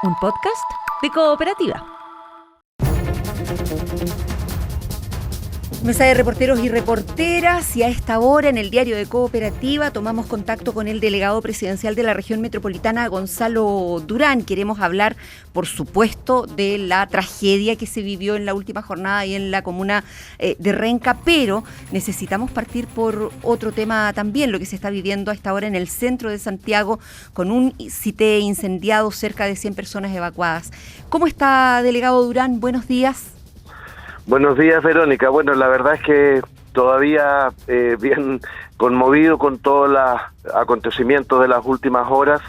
un podcast de Cooperativa. Mesa de reporteros y reporteras, y a esta hora en el diario de Cooperativa tomamos contacto con el delegado presidencial de la región metropolitana, Gonzalo Durán. Queremos hablar, por supuesto, de la tragedia que se vivió en la última jornada ahí en la comuna de Renca, pero necesitamos partir por otro tema también, lo que se está viviendo a esta hora en el centro de Santiago, con un CITE incendiado, cerca de 100 personas evacuadas. ¿Cómo está, delegado Durán? Buenos días. Buenos días, Verónica. Bueno, la verdad es que todavía bien conmovido con todos los acontecimientos de las últimas horas,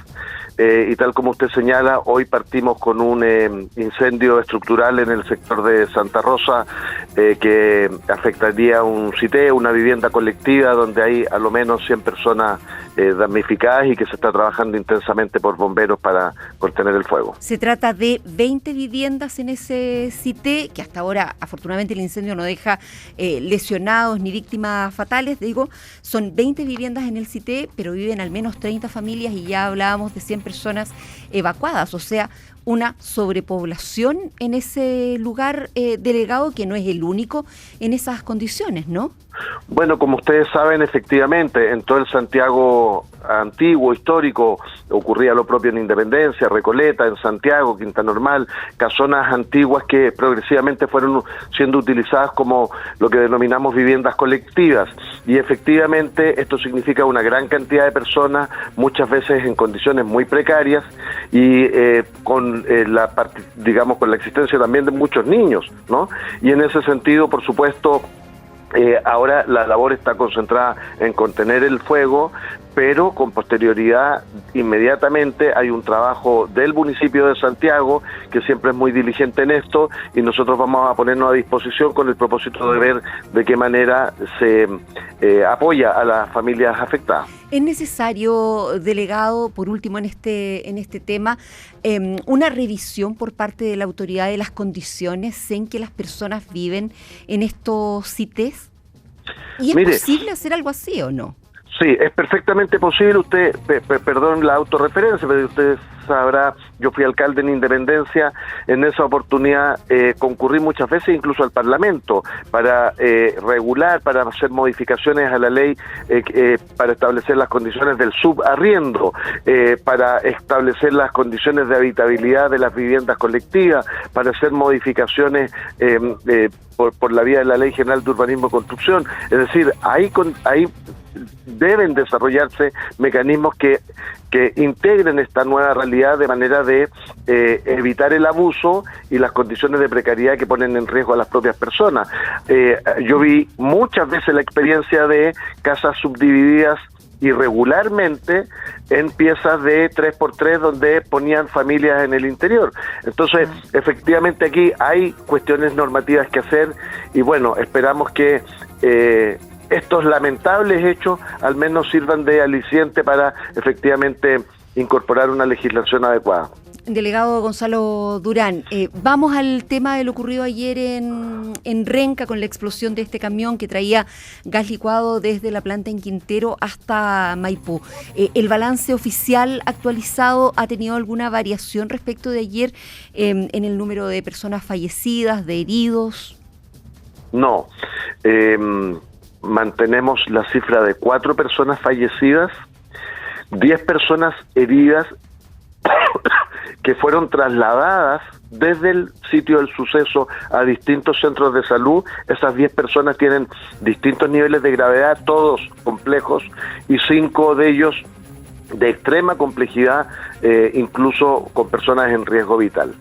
y tal como usted señala, hoy partimos con un incendio estructural en el sector de Santa Rosa, que afectaría un CITE, una vivienda colectiva donde hay a lo menos 100 personas damnificadas y que se está trabajando intensamente por bomberos para contener el fuego. Se trata de 20 viviendas en ese CITE, que hasta ahora afortunadamente el incendio no deja lesionados ni víctimas fatales. Digo, son 20 viviendas en el CITE, pero viven al menos 30 familias y ya hablábamos de 100 personas evacuadas, o sea, una sobrepoblación en ese lugar, delegado, que no es el único en esas condiciones, ¿no? Bueno, como ustedes saben, efectivamente, en todo el Santiago antiguo, histórico, ocurría lo propio en Independencia, Recoleta, en Santiago, Quinta Normal, casonas antiguas que progresivamente fueron siendo utilizadas como lo que denominamos viviendas colectivas. Y efectivamente esto significa una gran cantidad de personas, muchas veces en condiciones muy precarias y con la existencia también de muchos niños, ¿no? Y en ese sentido, por supuesto, ahora la labor está concentrada en contener el fuego, pero con posterioridad, inmediatamente hay un trabajo del municipio de Santiago, que siempre es muy diligente en esto, y nosotros vamos a ponernos a disposición con el propósito de ver de qué manera se apoya a las familias afectadas. ¿Es necesario, delegado, por último en este tema, una revisión por parte de la autoridad de las condiciones en que las personas viven en estos CITES? ¿Y es posible hacer algo así o no? Sí, es perfectamente posible. Usted, perdón la autorreferencia, pero usted sabrá, yo fui alcalde en Independencia, en esa oportunidad concurrí muchas veces incluso al Parlamento para regular, para hacer modificaciones a la ley, para establecer las condiciones del subarriendo, para establecer las condiciones de habitabilidad de las viviendas colectivas, para hacer modificaciones por la vía de la Ley General de Urbanismo y Construcción. Es decir, ahí deben desarrollarse mecanismos que integren esta nueva realidad de manera de evitar el abuso y las condiciones de precariedad que ponen en riesgo a las propias personas. Yo vi muchas veces la experiencia de casas subdivididas irregularmente en piezas de 3x3 donde ponían familias en el interior. Entonces, efectivamente aquí hay cuestiones normativas que hacer y bueno, esperamos que estos lamentables hechos al menos sirvan de aliciente para efectivamente incorporar una legislación adecuada. Delegado Gonzalo Durán, vamos al tema de lo ocurrido ayer en Renca con la explosión de este camión que traía gas licuado desde la planta en Quintero hasta Maipú. ¿El balance oficial actualizado ha tenido alguna variación respecto de ayer en el número de personas fallecidas, de heridos? No, mantenemos la cifra de 4 personas fallecidas, 10 personas heridas que fueron trasladadas desde el sitio del suceso a distintos centros de salud. Esas 10 personas tienen distintos niveles de gravedad, todos complejos, y 5 de ellos de extrema complejidad, incluso con personas en riesgo vital.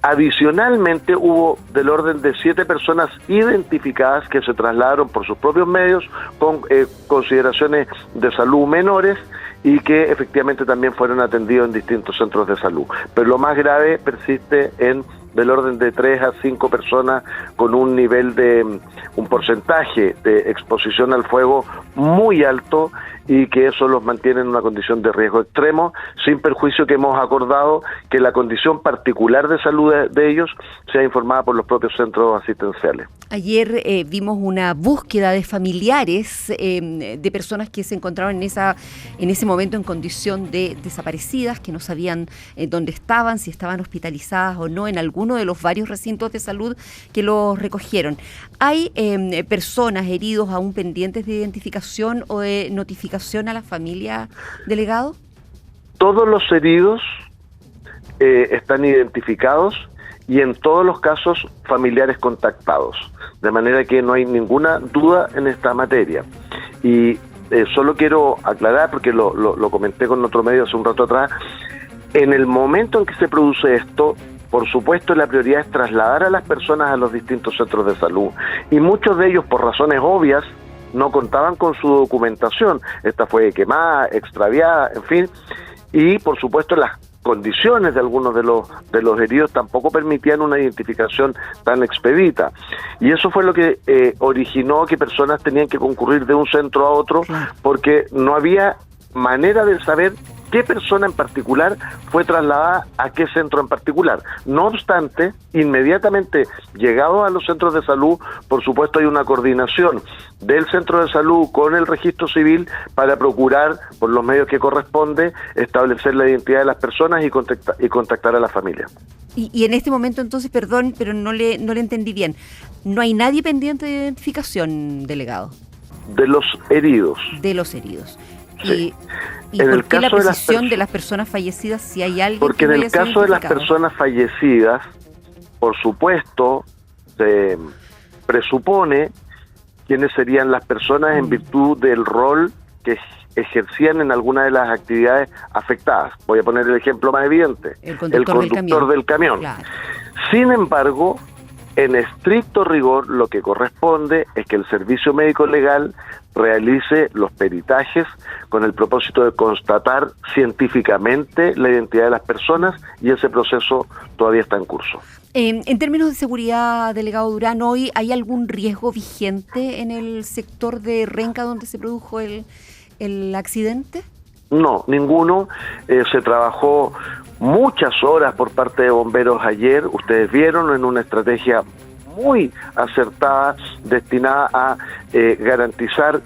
Adicionalmente hubo del orden de 7 personas identificadas que se trasladaron por sus propios medios con consideraciones de salud menores y que efectivamente también fueron atendidos en distintos centros de salud. Pero lo más grave persiste en del orden de 3 a 5 personas con un nivel de un porcentaje de exposición al fuego muy alto y que eso los mantiene en una condición de riesgo extremo, sin perjuicio servicio que hemos acordado que la condición particular de salud de ellos sea informada por los propios centros asistenciales. Ayer vimos una búsqueda de familiares de personas que se encontraban en ese momento en condición de desaparecidas, que no sabían dónde estaban, si estaban hospitalizadas o no en alguno de los varios recintos de salud que los recogieron. ¿Hay personas, heridos aún pendientes de identificación o de notificación a la familia, delegado? Todos los heridos están identificados y en todos los casos familiares contactados, de manera que no hay ninguna duda en esta materia. Y solo quiero aclarar, porque lo comenté con otro medio hace un rato atrás, en el momento en que se produce esto, por supuesto la prioridad es trasladar a las personas a los distintos centros de salud, y muchos de ellos, por razones obvias, no contaban con su documentación. Esta fue quemada, extraviada, en fin, y por supuesto las condiciones de algunos de los heridos tampoco permitían una identificación tan expedita, y eso fue lo que originó que personas tenían que concurrir de un centro a otro, porque no había manera de saber qué persona en particular fue trasladada a qué centro en particular. No obstante, inmediatamente llegados a los centros de salud, por supuesto hay una coordinación del centro de salud con el registro civil para procurar, por los medios que corresponde, establecer la identidad de las personas y contactar a la familia. Y en este momento entonces, perdón, pero no le entendí bien, ¿no hay nadie pendiente de identificación, delegado? De los heridos. De los heridos. Sí. ¿Y por qué la precisión de las personas fallecidas, si hay alguien Porque que no en el haya sido caso de las identificado? personas fallecidas, por supuesto, se presupone quiénes serían las personas en virtud del rol que ejercían en alguna de las actividades afectadas. Voy a poner el ejemplo más evidente, el conductor del camión. Claro. Sin embargo, en estricto rigor, lo que corresponde es que el servicio médico legal realice los peritajes con el propósito de constatar científicamente la identidad de las personas, y ese proceso todavía está en curso. En términos de seguridad, delegado Durán, ¿hoy hay algún riesgo vigente en el sector de Renca donde se produjo el accidente? No, ninguno. Se trabajó muchas horas por parte de bomberos ayer, ustedes vieron, en una estrategia muy acertada destinada a garantizar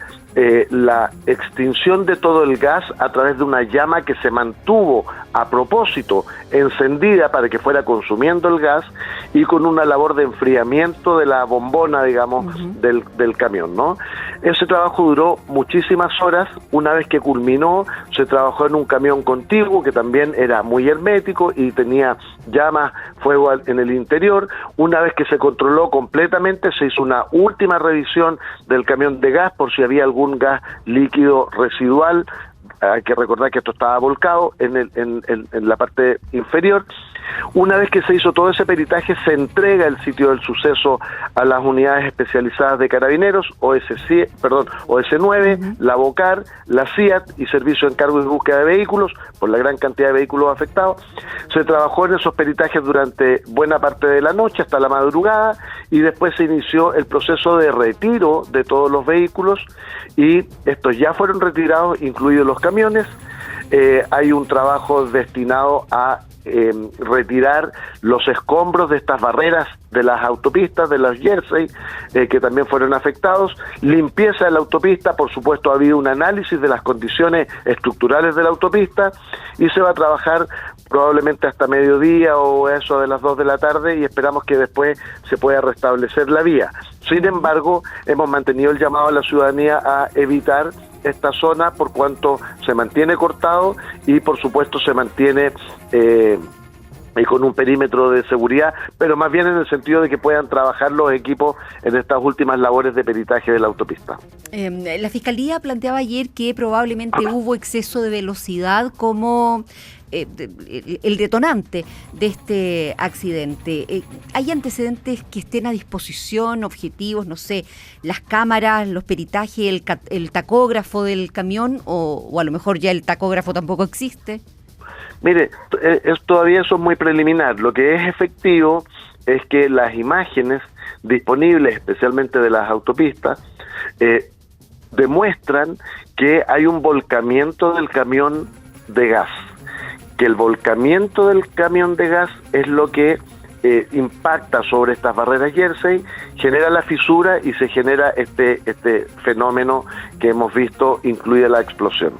la extinción de todo el gas a través de una llama que se mantuvo a propósito encendida para que fuera consumiendo el gas, y con una labor de enfriamiento de la bombona, digamos, del camión, ¿no? Ese trabajo duró muchísimas horas. Una vez que culminó, se trabajó en un camión contiguo que también era muy hermético y tenía llamas, fuego en el interior. Una vez que se controló completamente, se hizo una última revisión del camión de gas por si había algún gas líquido residual. Hay que recordar que esto estaba volcado en la parte inferior. Una vez que se hizo todo ese peritaje, se entrega el sitio del suceso a las unidades especializadas de Carabineros, OS9, la BOCAR, la CIAT y Servicio de Encargo y Búsqueda de Vehículos, por la gran cantidad de vehículos afectados. Se trabajó en esos peritajes durante buena parte de la noche, hasta la madrugada, y después se inició el proceso de retiro de todos los vehículos, y estos ya fueron retirados, incluidos los camiones. Hay un trabajo destinado a retirar los escombros de estas barreras de las autopistas, de los jersey, que también fueron afectados. Limpieza de la autopista, por supuesto ha habido un análisis de las condiciones estructurales de la autopista, y se va a trabajar probablemente hasta mediodía o eso de las 2 de la tarde, y esperamos que después se pueda restablecer la vía. Sin embargo, hemos mantenido el llamado a la ciudadanía a evitar esta zona por cuanto se mantiene cortado y por supuesto se mantiene con un perímetro de seguridad, pero más bien en el sentido de que puedan trabajar los equipos en estas últimas labores de peritaje de la autopista. La Fiscalía planteaba ayer que probablemente hubo exceso de velocidad como el detonante de este accidente. ¿Hay antecedentes que estén a disposición, objetivos, no sé, las cámaras, los peritajes, el tacógrafo del camión, o a lo mejor ya el tacógrafo tampoco existe? Mire, todavía eso es muy preliminar. Lo que es efectivo es que las imágenes disponibles, especialmente de las autopistas, demuestran que hay un volcamiento del camión de gas. que el volcamiento del camión de gas es lo que impacta sobre estas barreras Jersey, genera la fisura y se genera este fenómeno que hemos visto, incluida la explosión.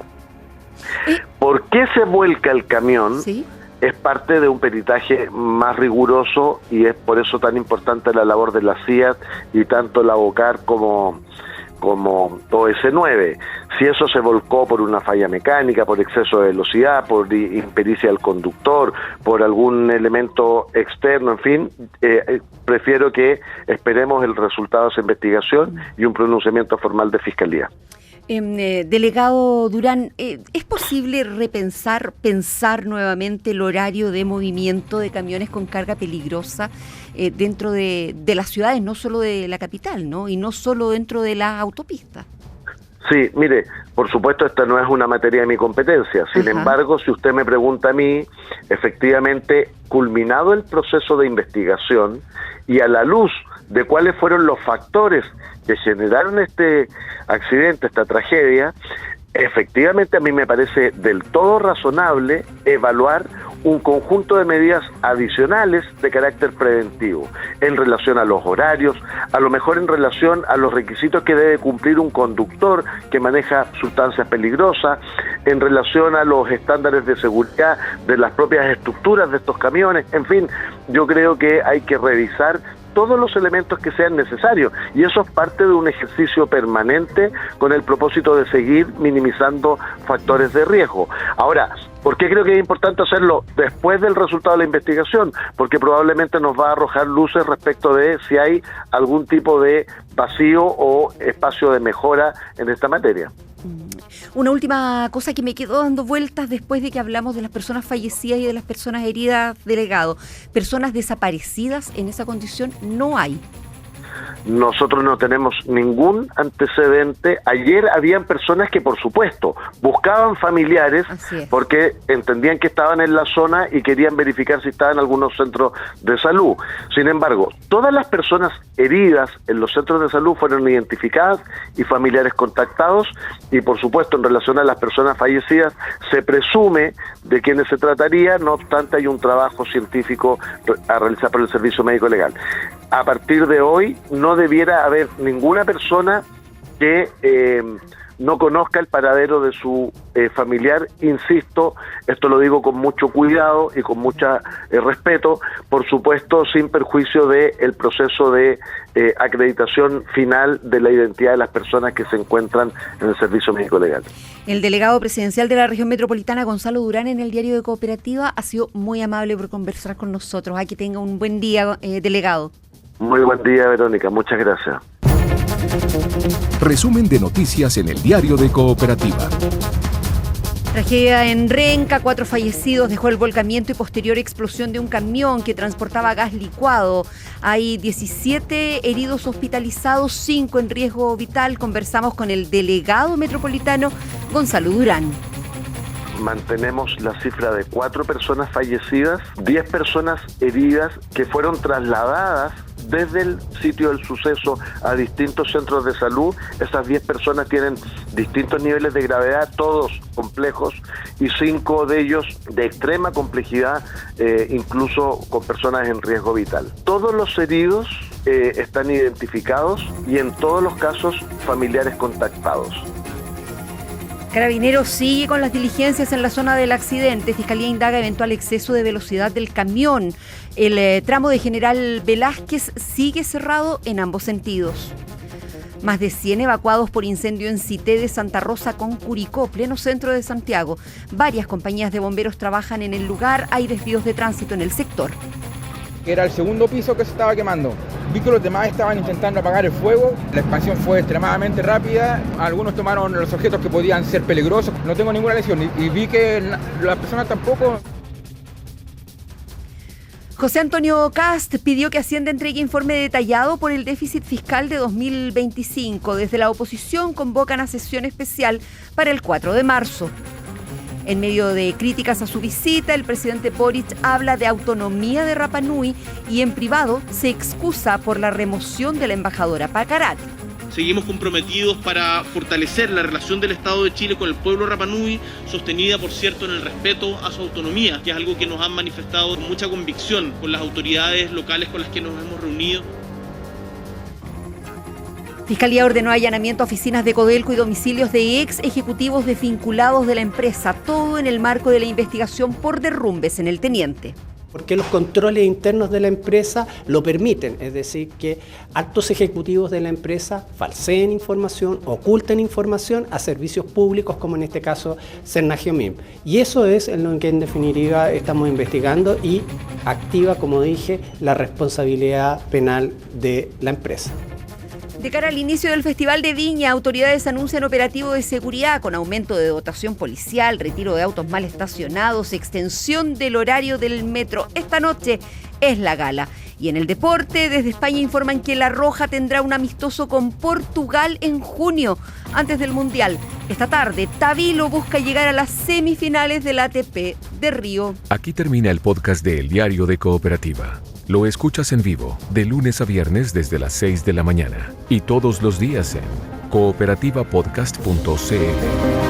¿Por qué se vuelca el camión? ¿Sí? Es parte de un peritaje más riguroso y es por eso tan importante la labor de la CIAT y tanto la OCAR como OS9. Si eso se volcó por una falla mecánica, por exceso de velocidad, por impericia del conductor, por algún elemento externo, en fin, prefiero que esperemos el resultado de esa investigación y un pronunciamiento formal de Fiscalía. Delegado Durán, ¿es posible pensar nuevamente el horario de movimiento de camiones con carga peligrosa dentro de las ciudades, no solo de la capital, ¿no? Y no solo dentro de las autopistas? Sí, mire, por supuesto esta no es una materia de mi competencia, sin embargo, si usted me pregunta a mí, efectivamente, culminado el proceso de investigación y a la luz de cuáles fueron los factores que generaron este accidente, esta tragedia, efectivamente a mí me parece del todo razonable evaluar un conjunto de medidas adicionales de carácter preventivo en relación a los horarios, a lo mejor en relación a los requisitos que debe cumplir un conductor que maneja sustancias peligrosas, en relación a los estándares de seguridad de las propias estructuras de estos camiones, en fin, yo creo que hay que revisar todos los elementos que sean necesarios y eso es parte de un ejercicio permanente con el propósito de seguir minimizando factores de riesgo. Ahora, ¿por qué creo que es importante hacerlo después del resultado de la investigación? Porque probablemente nos va a arrojar luces respecto de si hay algún tipo de vacío o espacio de mejora en esta materia. Una última cosa que me quedó dando vueltas después de que hablamos de las personas fallecidas y de las personas heridas, delegado. Personas desaparecidas en esa condición no hay. Nosotros no tenemos ningún antecedente. Ayer habían personas que, por supuesto, buscaban familiares porque entendían que estaban en la zona y querían verificar si estaban en algunos centros de salud. Sin embargo, todas las personas heridas en los centros de salud fueron identificadas y familiares contactados y, por supuesto, en relación a las personas fallecidas, se presume de quienes se trataría, no obstante hay un trabajo científico a realizar por el Servicio Médico Legal. A partir de hoy no debiera haber ninguna persona que no conozca el paradero de su familiar. Insisto, esto lo digo con mucho cuidado y con mucho respeto, por supuesto sin perjuicio del proceso de acreditación final de la identidad de las personas que se encuentran en el Servicio Médico Legal. El delegado presidencial de la región metropolitana, Gonzalo Durán, en el Diario de Cooperativa, ha sido muy amable por conversar con nosotros. Que tenga un buen día, delegado. Muy buen día, Verónica. Muchas gracias. Resumen de noticias en el Diario de Cooperativa. Tragedia en Renca, 4 fallecidos, dejó el volcamiento y posterior explosión de un camión que transportaba gas licuado. Hay 17 heridos hospitalizados, 5 en riesgo vital. Conversamos con el delegado metropolitano, Gonzalo Durán. Mantenemos la cifra de 4 personas fallecidas, 10 personas heridas que fueron trasladadas desde el sitio del suceso a distintos centros de salud. Esas 10 personas tienen distintos niveles de gravedad, todos complejos, y 5 de ellos de extrema complejidad, incluso con personas en riesgo vital. Todos los heridos están identificados y en todos los casos familiares contactados. Carabineros sigue con las diligencias en la zona del accidente. Fiscalía indaga eventual exceso de velocidad del camión. El tramo de General Velázquez sigue cerrado en ambos sentidos. Más de 100 evacuados por incendio en Cité de Santa Rosa con Curicó, pleno centro de Santiago. Varias compañías de bomberos trabajan en el lugar. Hay desvíos de tránsito en el sector. Era el segundo piso que se estaba quemando. Vi que los demás estaban intentando apagar el fuego. La expansión fue extremadamente rápida. Algunos tomaron los objetos que podían ser peligrosos. No tengo ninguna lesión y vi que las personas tampoco. José Antonio Kast pidió que Hacienda entregue informe detallado por el déficit fiscal de 2025. Desde la oposición convocan a sesión especial para el 4 de marzo. En medio de críticas a su visita, el presidente Boric habla de autonomía de Rapa Nui y en privado se excusa por la remoción de la embajadora Pacarat. Seguimos comprometidos para fortalecer la relación del Estado de Chile con el pueblo Rapa Nui, sostenida, por cierto, en el respeto a su autonomía, que es algo que nos han manifestado con mucha convicción con las autoridades locales con las que nos hemos reunido. Fiscalía ordenó allanamiento a oficinas de Codelco y domicilios de ex ejecutivos desvinculados de la empresa, todo en el marco de la investigación por derrumbes en el Teniente. Porque los controles internos de la empresa lo permiten, es decir, que altos ejecutivos de la empresa falseen información, oculten información a servicios públicos, como en este caso Cernagiomim. Y eso es en lo que en definitiva estamos investigando y activa, como dije, la responsabilidad penal de la empresa. De cara al inicio del Festival de Viña, autoridades anuncian operativo de seguridad con aumento de dotación policial, retiro de autos mal estacionados, extensión del horario del metro. Esta noche es la gala. Y en el deporte, desde España informan que La Roja tendrá un amistoso con Portugal en junio, antes del Mundial. Esta tarde, Tabilo busca llegar a las semifinales del ATP de Río. Aquí termina el podcast de El Diario de Cooperativa. Lo escuchas en vivo, de lunes a viernes desde las 6 de la mañana y todos los días en cooperativapodcast.cl.